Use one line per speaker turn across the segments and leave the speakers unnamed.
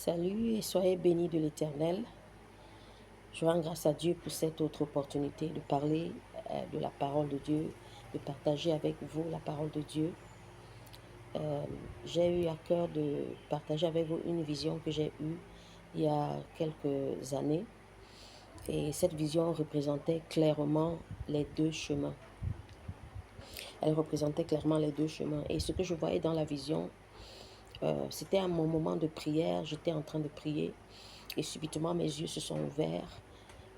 Salut et soyez bénis de l'Éternel. Je rends grâce à Dieu pour cette autre opportunité de parler de la parole de Dieu, de partager avec vous la parole de Dieu. Euh, j'ai eu à cœur de partager avec vous une vision que j'ai eue il y a quelques années. Et cette vision représentait clairement les deux chemins. Elle représentait clairement les deux chemins. Et ce que je voyais dans la vision, c'était à mon moment de prière. J'étais en train de prier et subitement mes yeux se sont ouverts.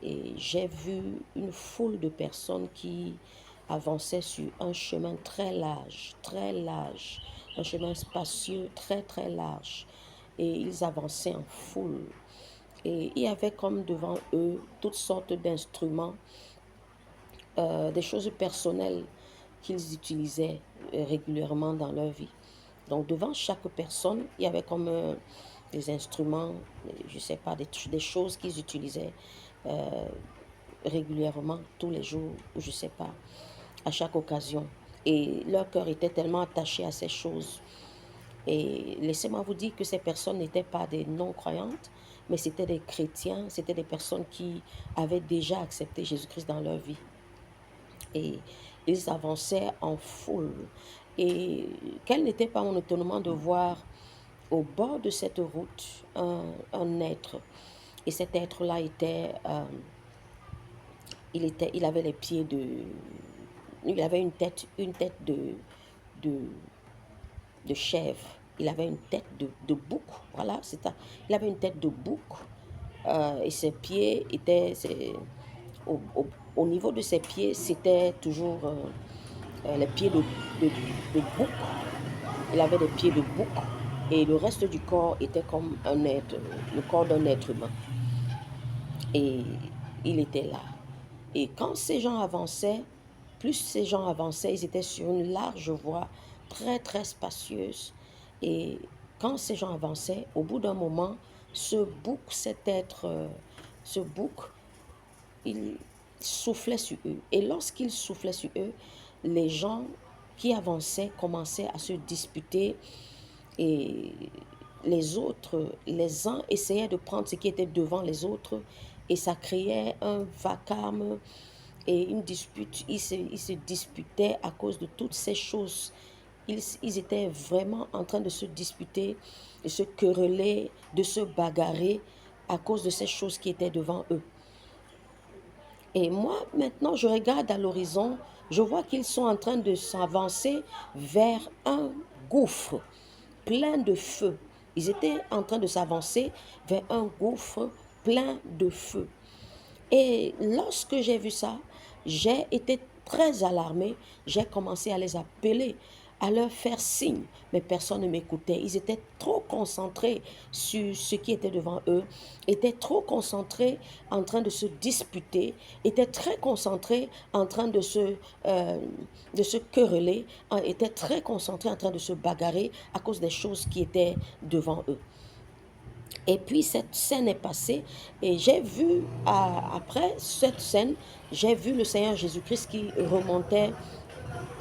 Et j'ai vu une foule de personnes qui avançaient sur un chemin très large, un chemin spacieux très large. Et ils avançaient en foule. Et il y avait comme devant eux toutes sortes d'instruments, des choses personnelles qu'ils utilisaient régulièrement dans leur vie. Donc devant chaque personne, il y avait comme des instruments, je ne sais pas, des choses qu'ils utilisaient euh, régulièrement, tous les jours, ou je ne sais pas, à chaque occasion. Et leur cœur était tellement attaché à ces choses. Et laissez-moi vous dire que ces personnes n'étaient pas des non-croyantes, mais c'était des chrétiens, c'était des personnes qui avaient déjà accepté Jésus-Christ dans leur vie. Et ils avançaient en foule. Et quel n'était pas mon étonnement de voir au bord de cette route un être. Et cet être-là il avait les pieds de, il avait une tête de, de chèvre. Il avait une tête de bouc. Voilà, c'est ça. Il avait une tête de bouc. Et ses pieds étaient, au, au, au niveau de ses pieds, c'était toujours les pieds de bouc. Il avait des pieds de bouc. Et le reste du corps était comme un être, le corps d'un être humain. Et il était là. Et quand ces gens avançaient, plus ces gens avançaient, ils étaient sur une large voie très spacieuse. Et quand ces gens avançaient, au bout d'un moment, ce bouc, ce bouc, il soufflait sur eux. Et lorsqu'il soufflait sur eux, les gens qui avançaient commençaient à se disputer et les autres, les uns essayaient de prendre ce qui était devant les autres et ça créait un vacarme et une dispute. Ils se disputaient à cause de toutes ces choses. Ils étaient vraiment en train de se disputer, de se quereller, de se bagarrer à cause de ces choses qui étaient devant eux. Et moi, maintenant, je regarde à l'horizon, je vois qu'ils sont en train de s'avancer vers un gouffre plein de feu. Ils étaient en train de s'avancer vers un gouffre plein de feu. Et lorsque j'ai vu ça, j'ai été très alarmée. J'ai commencé à les appeler, à leur faire signe, mais personne ne m'écoutait. Ils étaient trop concentrés sur ce qui était devant eux, étaient trop concentrés en train de se disputer, étaient très concentrés en train de se quereller, étaient très concentrés en train de se bagarrer à cause des choses qui étaient devant eux. Et puis cette scène est passée et j'ai vu, après cette scène, j'ai vu le Seigneur Jésus-Christ qui remontait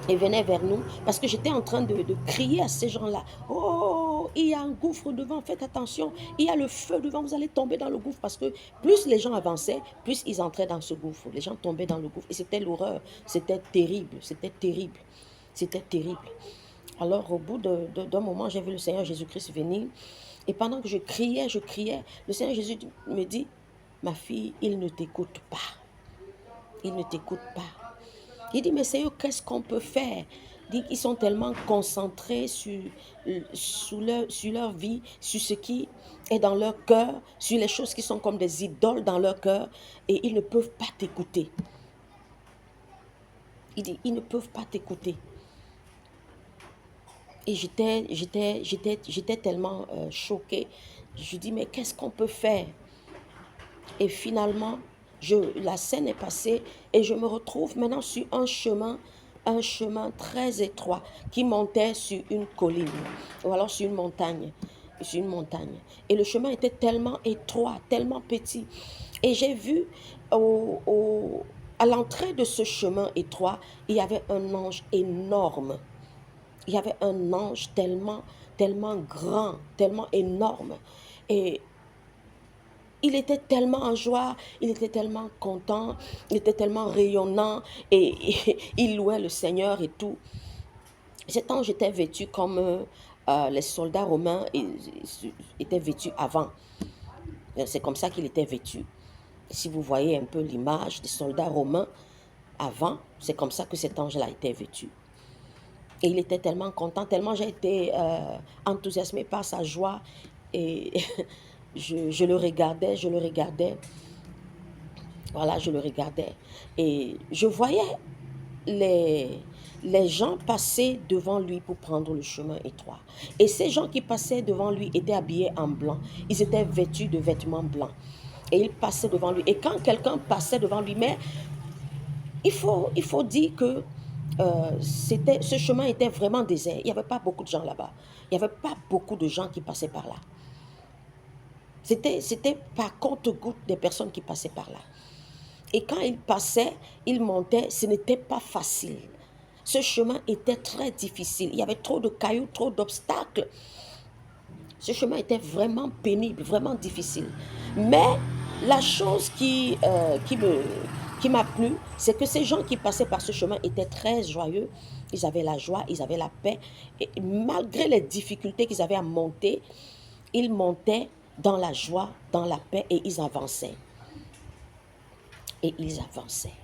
et venait vers nous parce que j'étais en train de crier à ces gens-là. Oh, il y a un gouffre devant, faites attention, il y a le feu devant, vous allez tomber dans le gouffre parce que plus les gens avançaient, plus ils entraient dans ce gouffre. Les gens tombaient dans le gouffre et c'était l'horreur, c'était terrible, c'était terrible, c'était terrible. Alors, au bout d'un moment, j'ai vu le Seigneur Jésus-Christ venir. Et pendant que je criais, le Seigneur Jésus me dit, ma fille, il ne t'écoute pas. Il ne t'écoute pas. Il dit, mais Seigneur, qu'est-ce qu'on peut faire? Il dit, ils sont tellement concentrés sur leur vie, sur ce qui est dans leur cœur, sur les choses qui sont comme des idoles dans leur cœur, et ils ne peuvent pas t'écouter. Il dit, ils ne peuvent pas t'écouter. Et j'étais tellement choquée. Je dis, mais qu'est-ce qu'on peut faire? Et finalement, la scène est passée et je me retrouve maintenant sur un chemin très étroit qui montait sur une colline ou alors sur une montagne. Sur une montagne. Et le chemin était tellement étroit, tellement petit. Et j'ai vu à l'entrée de ce chemin étroit, il y avait un ange énorme. Il y avait un ange tellement grand, tellement énorme. Et il était tellement en joie, il était tellement content, il était tellement rayonnant et il louait le Seigneur et tout. Cet ange était vêtu comme les soldats romains étaient vêtus avant. C'est comme ça qu'il était vêtu. Si vous voyez un peu l'image des soldats romains avant, c'est comme ça que cet ange-là était vêtu. Et il était tellement content, tellement j'ai été enthousiasmée par sa joie. Et je le regardais, voilà, je le regardais. Et je voyais les, les gens passaient devant lui pour prendre le chemin étroit. Et ces gens qui passaient devant lui étaient habillés en blanc. Ils étaient vêtus de vêtements blancs. Et ils passaient devant lui. Et quand quelqu'un passait devant lui, mais il faut dire que ce chemin était vraiment désert. Il n'y avait pas beaucoup de gens là-bas. Il n'y avait pas beaucoup de gens qui passaient par là. C'était par compte-gouttes des personnes qui passaient par là. Et quand il passait, il montait, ce n'était pas facile. Ce chemin était très difficile. Il y avait trop de cailloux, trop d'obstacles. Ce chemin était vraiment pénible, vraiment difficile. Mais la chose qui m'a plu, c'est que ces gens qui passaient par ce chemin étaient très joyeux. Ils avaient la joie, ils avaient la paix. Et malgré les difficultés qu'ils avaient à monter, ils montaient dans la joie, dans la paix et ils avançaient. Et ils avançaient.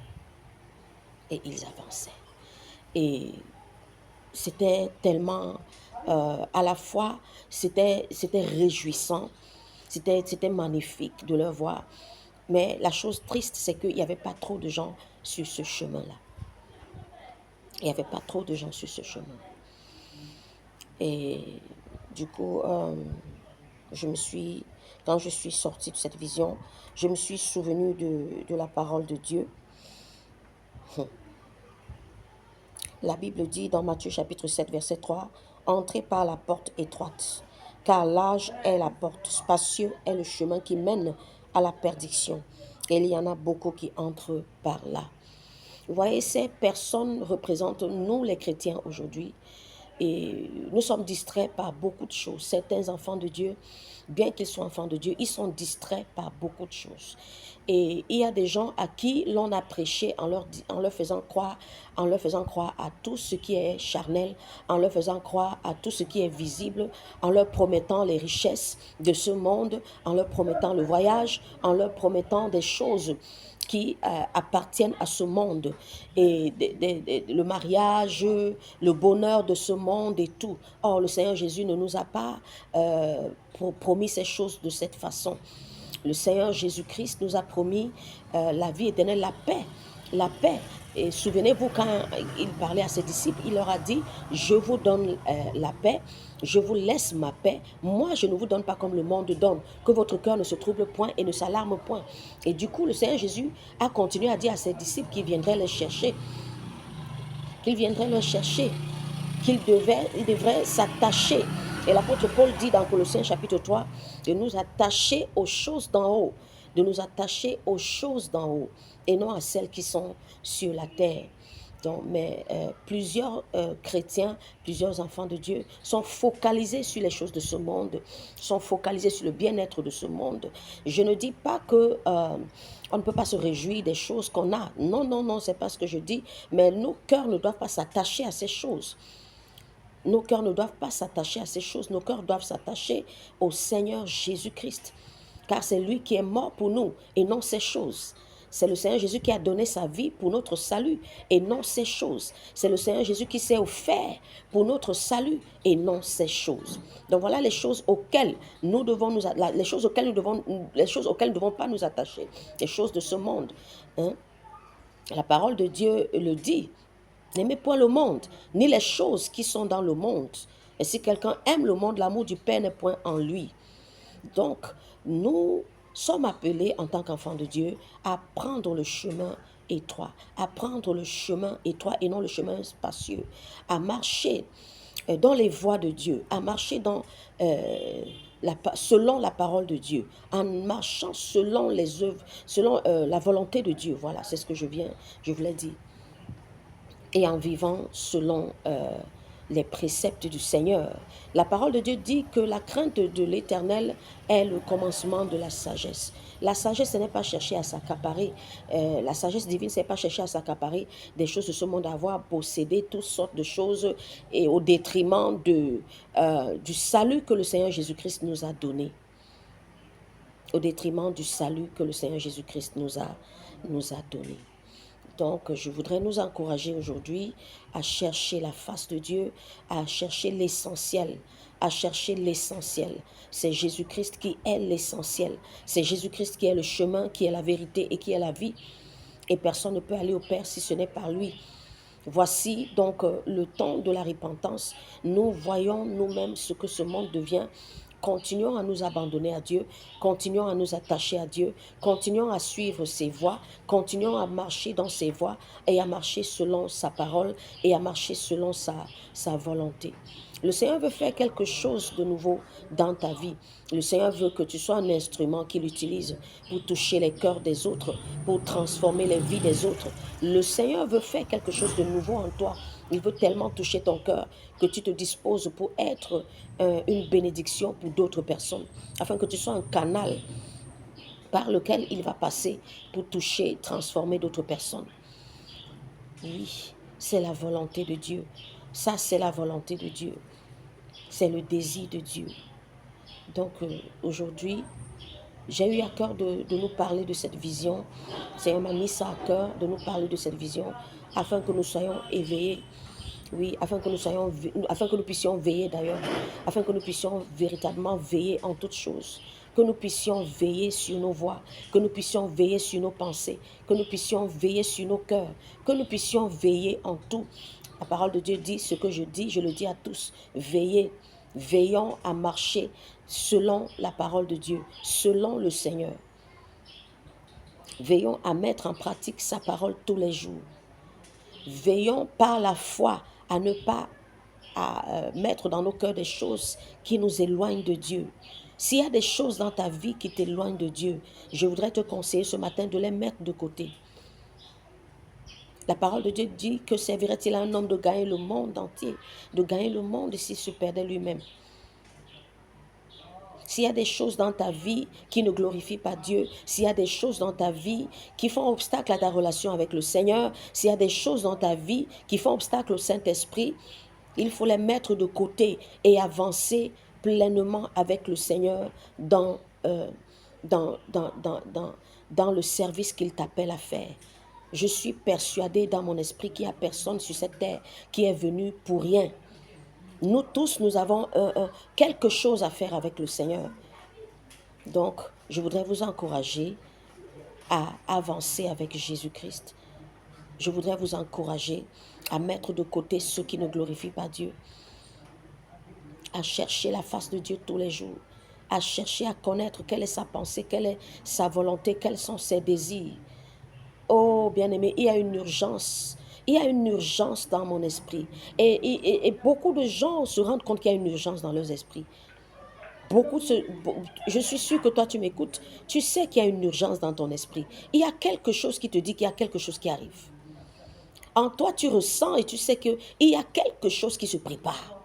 Et ils avançaient. Et c'était tellement, à la fois, c'était réjouissant, c'était magnifique de leur voir. Mais la chose triste, c'est qu'il n'y avait pas trop de gens sur ce chemin-là. Il n'y avait pas trop de gens sur ce chemin. Et du coup, quand je suis sortie de cette vision, je me suis souvenue de la parole de Dieu. La Bible dit dans Matthieu chapitre 7, verset 3, « Entrez par la porte étroite, car large est la porte, spacieux est le chemin qui mène à la perdition. Et il y en a beaucoup qui entrent par là. » Vous voyez, ces personnes représentent nous les chrétiens aujourd'hui. Et nous sommes distraits par beaucoup de choses. Certains enfants de Dieu, bien qu'ils soient enfants de Dieu, ils sont distraits par beaucoup de choses. Et il y a des gens à qui l'on a prêché en leur faisant croire à tout ce qui est charnel, en leur faisant croire à tout ce qui est visible, en leur promettant les richesses de ce monde, en leur promettant le voyage, en leur promettant des choses qui appartiennent à ce monde et le mariage, le bonheur de ce monde et tout. Or, le Seigneur Jésus ne nous a pas promis ces choses de cette façon. Le Seigneur Jésus-Christ nous a promis la vie éternelle, la paix. La paix. Et souvenez-vous, quand il parlait à ses disciples, il leur a dit, je vous donne la paix, je vous laisse ma paix. Moi, je ne vous donne pas comme le monde donne, que votre cœur ne se trouble point et ne s'alarme point. Et du coup, le Seigneur Jésus a continué à dire à ses disciples qu'il viendrait les chercher, qu'il devrait s'attacher. Et l'apôtre Paul dit dans Colossiens chapitre 3, de nous attacher aux choses d'en haut, de nous attacher aux choses d'en haut, et non à celles qui sont sur la terre. Donc, mais plusieurs chrétiens, plusieurs enfants de Dieu sont focalisés sur les choses de ce monde, sont focalisés sur le bien-être de ce monde. Je ne dis pas que on ne peut pas se réjouir des choses qu'on a. Non, non, non, c'est pas ce que je dis. Mais nos cœurs ne doivent pas s'attacher à ces choses. Nos cœurs ne doivent pas s'attacher à ces choses. Nos cœurs doivent s'attacher au Seigneur Jésus-Christ. Car c'est lui qui est mort pour nous et non ces choses. C'est le Seigneur Jésus qui a donné sa vie pour notre salut et non ces choses. C'est le Seigneur Jésus qui s'est offert pour notre salut et non ces choses. Donc voilà les choses auxquelles nous devons les choses auxquelles nous ne devons pas nous attacher. Les choses de ce monde. Hein? La parole de Dieu le dit. N'aimez point le monde, ni les choses qui sont dans le monde. Et si quelqu'un aime le monde, l'amour du Père n'est point en lui. Donc, nous sommes appelés en tant qu'enfants de Dieu à prendre le chemin étroit, et non le chemin spacieux, à marcher dans les voies de Dieu, à marcher selon la parole de Dieu, en marchant selon les œuvres, selon la volonté de Dieu. Voilà, c'est ce que je voulais dire. Et en vivant selon les préceptes du Seigneur. La parole de Dieu dit que la crainte de l'Éternel est le commencement de la sagesse. La sagesse, ce n'est pas chercher à s'accaparer. La sagesse divine, ce n'est pas chercher à s'accaparer des choses de ce monde, à avoir possédé toutes sortes de choses et au détriment du salut que le Seigneur Jésus-Christ nous a donné. Au détriment du salut que le Seigneur Jésus-Christ nous a donné. Donc, je voudrais nous encourager aujourd'hui à chercher la face de Dieu, à chercher l'essentiel, à chercher l'essentiel. C'est Jésus-Christ qui est l'essentiel. C'est Jésus-Christ qui est le chemin, qui est la vérité et qui est la vie. Et personne ne peut aller au Père si ce n'est par lui. Voici donc le temps de la repentance. Nous voyons nous-mêmes ce que ce monde devient. Continuons à nous abandonner à Dieu, continuons à nous attacher à Dieu, continuons à suivre ses voies, continuons à marcher dans ses voies et à marcher selon sa parole et à marcher selon sa volonté. Le Seigneur veut faire quelque chose de nouveau dans ta vie. Le Seigneur veut que tu sois un instrument qu'il utilise pour toucher les cœurs des autres, pour transformer les vies des autres. Le Seigneur veut faire quelque chose de nouveau en toi. Il veut tellement toucher ton cœur que tu te disposes pour être une bénédiction pour d'autres personnes, afin que tu sois un canal par lequel il va passer pour toucher, transformer d'autres personnes. Oui, c'est la volonté de Dieu. Ça, c'est la volonté de Dieu. C'est le désir de Dieu. Donc, aujourd'hui, j'ai eu à cœur de nous parler de cette vision. Le Seigneur m'a mis ça à cœur de nous parler de cette vision, afin que nous soyons éveillés. Oui, afin que nous puissions veiller d'ailleurs, afin que nous puissions véritablement veiller en toutes choses, que nous puissions veiller sur nos voies, que nous puissions veiller sur nos pensées, que nous puissions veiller sur nos cœurs, que nous puissions veiller en tout. La parole de Dieu dit, ce que je dis, je le dis à tous, veillez, veillons à marcher selon la parole de Dieu, selon le Seigneur. Veillons à mettre en pratique sa parole tous les jours. Veillons par la foi à ne pas mettre dans nos cœurs des choses qui nous éloignent de Dieu. S'il y a des choses dans ta vie qui t'éloignent de Dieu, je voudrais te conseiller ce matin de les mettre de côté. La parole de Dieu dit que servirait-il à un homme de gagner le monde entier, de gagner le monde s'il se perdait lui-même. S'il y a des choses dans ta vie qui ne glorifient pas Dieu, s'il y a des choses dans ta vie qui font obstacle à ta relation avec le Seigneur, s'il y a des choses dans ta vie qui font obstacle au Saint-Esprit, il faut les mettre de côté et avancer pleinement avec le Seigneur dans le service qu'il t'appelle à faire. Je suis persuadée dans mon esprit qu'il n'y a personne sur cette terre qui est venu pour rien. Nous tous, nous avons quelque chose à faire avec le Seigneur. Donc, je voudrais vous encourager à avancer avec Jésus-Christ. Je voudrais vous encourager à mettre de côté ceux qui ne glorifient pas Dieu, à chercher la face de Dieu tous les jours, à chercher à connaître quelle est sa pensée, quelle est sa volonté, quels sont ses désirs. Oh, bien-aimé, il y a une urgence. Il y a une urgence dans mon esprit. Et beaucoup de gens se rendent compte qu'il y a une urgence dans leurs esprits. Je suis sûre que toi, tu m'écoutes. Tu sais qu'il y a une urgence dans ton esprit. Il y a quelque chose qui te dit qu'il y a quelque chose qui arrive. En toi, tu ressens et tu sais qu'il y a quelque chose qui se prépare.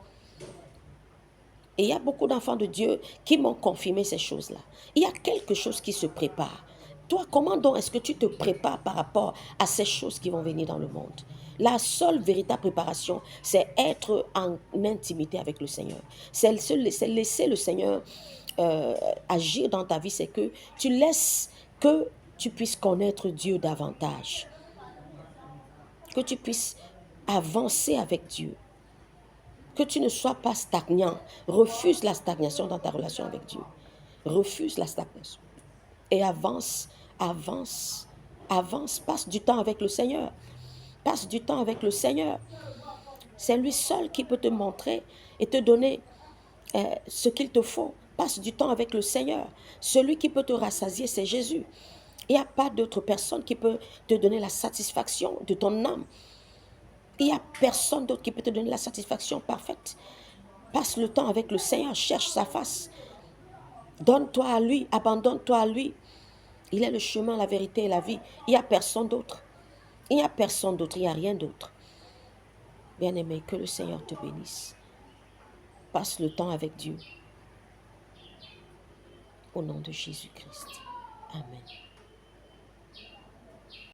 Et il y a beaucoup d'enfants de Dieu qui m'ont confirmé ces choses-là. Il y a quelque chose qui se prépare. Toi, comment donc est-ce que tu te prépares par rapport à ces choses qui vont venir dans le monde? La seule véritable préparation, c'est être en intimité avec le Seigneur. C'est laisser le Seigneur agir dans ta vie. C'est que tu laisses que tu puisses connaître Dieu davantage. Que tu puisses avancer avec Dieu. Que tu ne sois pas stagnant. Refuse la stagnation dans ta relation avec Dieu. Refuse la stagnation. Et avance, passe du temps avec le Seigneur. Passe du temps avec le Seigneur. C'est lui seul qui peut te montrer et te donner ce qu'il te faut. Passe du temps avec le Seigneur. Celui qui peut te rassasier, c'est Jésus. Il n'y a pas d'autre personne qui peut te donner la satisfaction de ton âme. Il n'y a personne d'autre qui peut te donner la satisfaction parfaite. Passe le temps avec le Seigneur, cherche sa face. Donne-toi à lui, abandonne-toi à lui. Il est le chemin, la vérité et la vie. Il n'y a personne d'autre. Il n'y a personne d'autre, il n'y a rien d'autre. Bien-aimé, que le Seigneur te bénisse. Passe le temps avec Dieu. Au nom de Jésus-Christ. Amen.